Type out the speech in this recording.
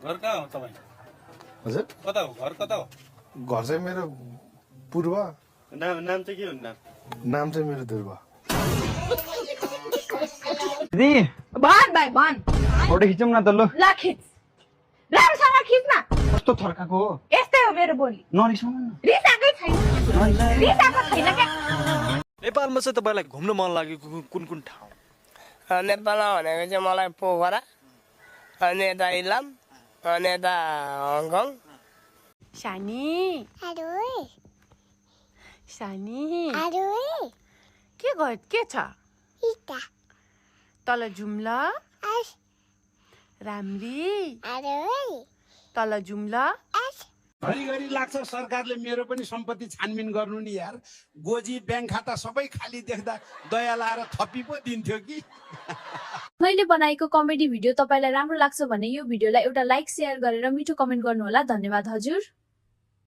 घर कहाँ हो तपाईँ? हजुर कता हो घर कता हो? घर चाहिँ मेरो पूर्व नाम चाहिँ के हो नाम चाहिँ मेरो ध्रुव दिदी भन भाइ भन फोटो खिचौँ न त ल ल खिच राम्रोसँग खिच्न कस्तो थर्काको हो यस्तै हो मेरो बोली नरिसाउनु न रिसाकै छैन रिसाको छैन क्या नेपालमा चाहिँ तपाईँलाई घुम्न मन लागेको कुन कुन ठाउँ? नेपालमा भनेको चाहिँ मलाई पोखरा अनि यता इलाम अनि यता हङकङ सानी सानी के छ तल जुम्ला राम्री तल जुम्ला घरिघरि लाग्छ सरकारले मेरो पनि सम्पत्ति छानबिन गर्नु नि यार गोजी ब्याङ्क खाता सबै खाली देख्दा दया लाएर थपी पो दिन्थ्यो कि मैले बनाएको कमेडी भिडियो तपाईलाई राम्रो लाग्छ भने यो भिडियोलाई एउटा लाइक शेयर गरेर मिठो कमेन्ट गर्नु होला धन्यवाद हजुर।